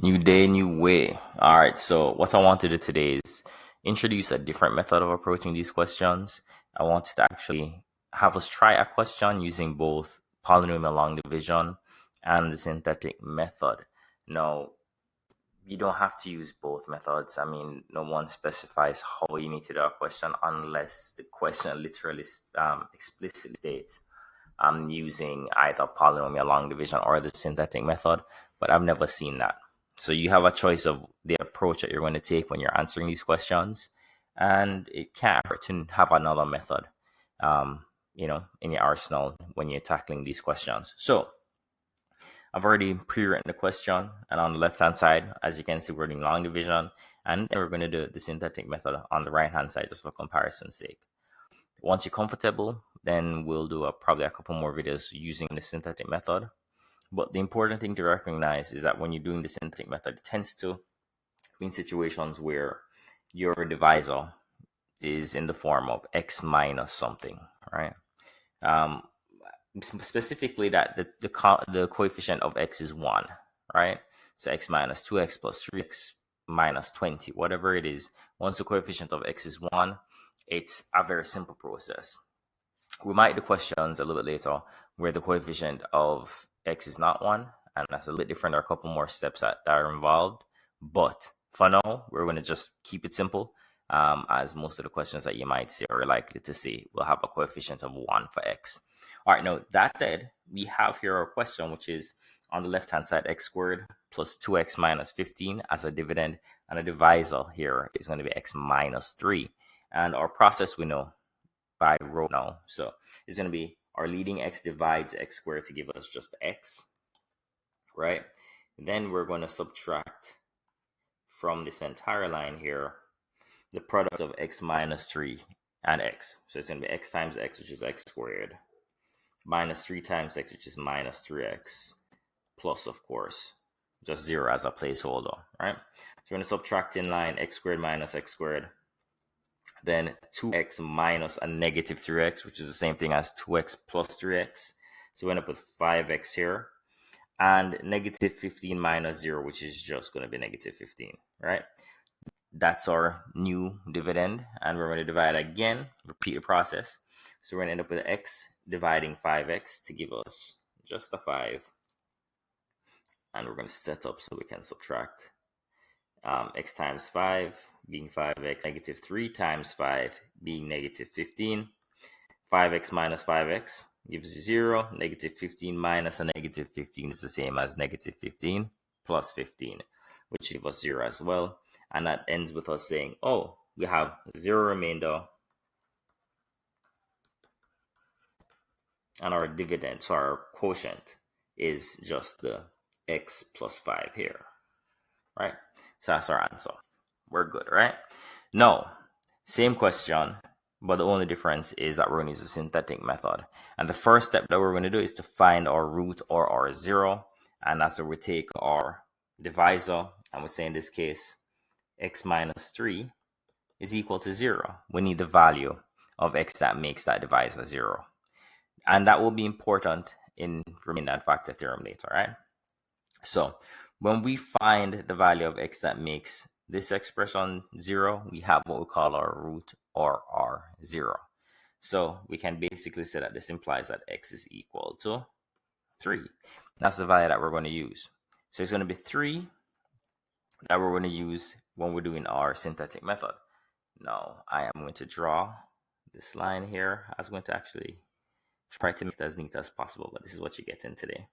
New day, new way. All right, so what I want to do today is introduce a different method of approaching these questions. I want to actually have us try a question using both polynomial long division and the synthetic method. Now, you don't have to use both methods. I mean, no one specifies how you need to do a question unless the question literally explicitly states I'm using either polynomial long division or the synthetic method, but I've never seen that. So you have a choice of the approach that you're going to take when you're answering these questions, and it can't hurt to have another method, in your arsenal when you're tackling these questions. So I've already pre-written the question, and on the left-hand side, as you can see, we're doing long division, and then we're going to do the synthetic method on the right-hand side just for comparison's sake. Once you're comfortable, then we'll do probably a couple more videos using the synthetic method. But the important thing to recognize is that when you're doing the synthetic method, it tends to be in situations where your divisor is in the form of x minus something, right? Specifically that the coefficient of x is 1, right? So x minus 2x plus 3x minus 20, whatever it is. Once the coefficient of x is 1, it's a very simple process. We might do questions a little bit later where the coefficient of x is not 1, and that's a little different. There are a couple more steps that are involved, but for now, we're going to just keep it simple, as most of the questions that you might see or likely to see will have a coefficient of 1 for x. All right, now that said, we have here our question, which is on the left-hand side, x squared plus 2x minus 15 as a dividend, and a divisor here is going to be x minus 3. And our process we know by row now. So it's going to be our leading x divides x squared to give us just x, right? Then we're going to subtract from this entire line here the product of x minus 3 and x. So it's going to be x times x, which is x squared, minus 3 times x, which is minus 3x, plus, of course, just 0 as a placeholder, right? So we're going to subtract in line x squared minus x squared, then 2x minus a negative 3x, which is the same thing as 2x plus 3x. So we end up with 5x here, and negative 15 minus 0, which is just going to be negative 15, right? That's our new dividend, and we're going to divide again, repeat the process. So we're going to end up with x dividing 5x to give us just a 5, and we're going to set up so we can subtract x times 5 being 5x, negative 3 times 5 being negative 15. 5x minus 5x gives you 0. Negative 15 minus a negative 15 is the same as negative 15 plus 15, which gives us 0 as well. And that ends with us saying, oh, we have 0 remainder, and our dividend, so our quotient, is just the x plus 5 here, right? So that's our answer. We're good, right? No, same question, but the only difference is that we're going to use the synthetic method. And the first step that we're going to do is to find our root or our 0. And that's where we take our divisor, and we say in this case, x minus 3 is equal to 0. We need the value of x that makes that divisor 0. And that will be important in Riemann factor theorem later, right? So when we find the value of x that makes this expression 0, we have what we call our root or our 0. So we can basically say that this implies that x is equal to 3. That's the value that we're going to use. So it's going to be 3 that we're going to use when we're doing our synthetic method. Now I am going to draw this line here. I was going to actually try to make it as neat as possible, but this is what you get in today.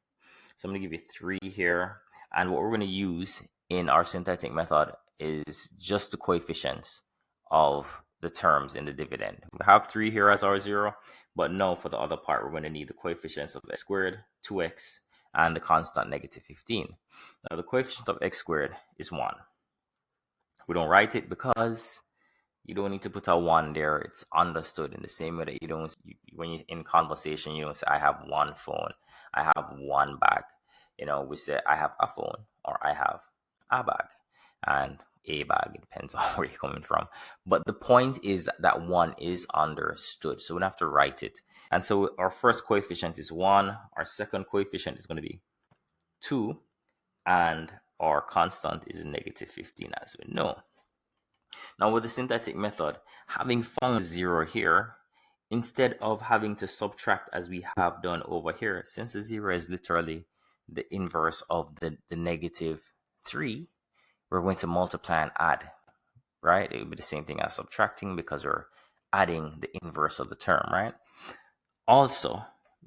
So I'm going to give you 3 here. And what we're going to use in our synthetic method is just the coefficients of the terms in the dividend. We have 3 here as our 0, but no, for the other part, we're going to need the coefficients of x squared, 2x, and the constant negative 15. Now, the coefficient of x squared is 1. We don't write it because you don't need to put a 1 there. It's understood in the same way that you don't, when you're in conversation, you don't say, I have one phone, I have one bag. We say, I have a phone, or I have a bag. And a bag, it depends on where you're coming from. But the point is that 1 is understood. So we don't have to write it. And so our first coefficient is 1. Our second coefficient is going to be 2. And our constant is negative 15, as we know. Now with the syntactic method, having found 0 here, instead of having to subtract as we have done over here, since the 0 is literally the inverse of the negative 3, we're going to multiply and add, right? It would be the same thing as subtracting because we're adding the inverse of the term, right? Also,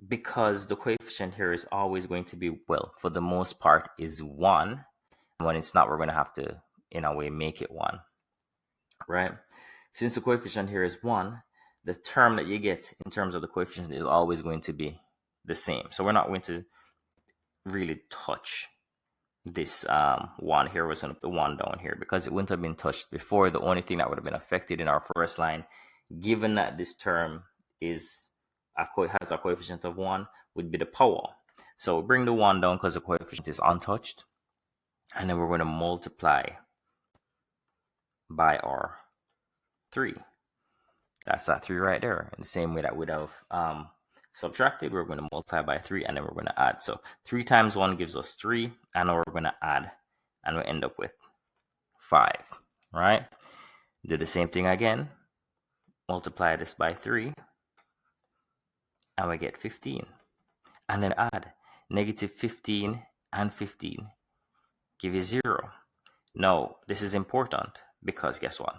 because the coefficient here is always going to be, well, for the most part, is 1. When it's not, we're going to have to, in a way, make it 1, right? Since the coefficient here is 1, the term that you get in terms of the coefficient is always going to be the same. So we're not going to really touch this 1 here. We're going to put 1 down here because it wouldn't have been touched before. The only thing that would have been affected in our first line, given that this term is has a coefficient of 1, would be the power. So we bring the 1 down because the coefficient is untouched, and then we're going to multiply by our 3. That's that 3 right there. In the same way that we'd have subtracted, we're going to multiply by 3, and then we're going to add. So 3 times 1 gives us 3, and we're going to add, and we end up with 5, right? Do the same thing again. Multiply this by 3, and we get 15. And then add negative 15 and 15. Give you 0. Now, this is important because guess what?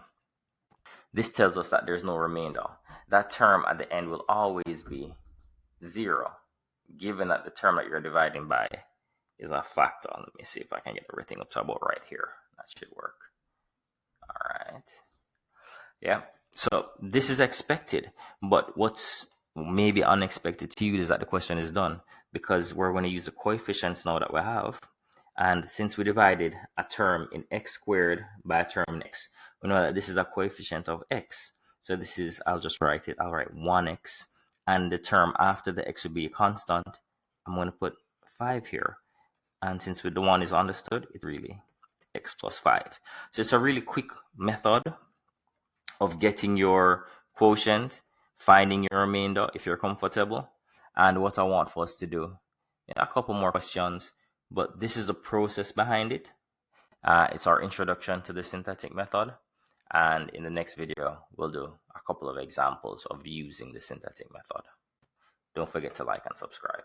This tells us that there's no remainder. That term at the end will always be 0, given that the term that you're dividing by is a factor. Let me see if I can get everything up to about right here. That should work. All right. Yeah. So this is expected, but what's maybe unexpected to you is that the question is done because we're going to use the coefficients now that we have. And since we divided a term in x squared by a term in x, we know that this is a coefficient of x. So this is, I'll just write it, I'll write 1x. And the term after the x would be a constant. I'm going to put 5 here. And since the 1 is understood, it's really x plus 5. So it's a really quick method of getting your quotient, finding your remainder if you're comfortable. And what I want for us to do, a couple more questions, but this is the process behind it. It's our introduction to the syntactic method. And in the next video, we'll do a couple of examples of using the syntactic method. Don't forget to like and subscribe.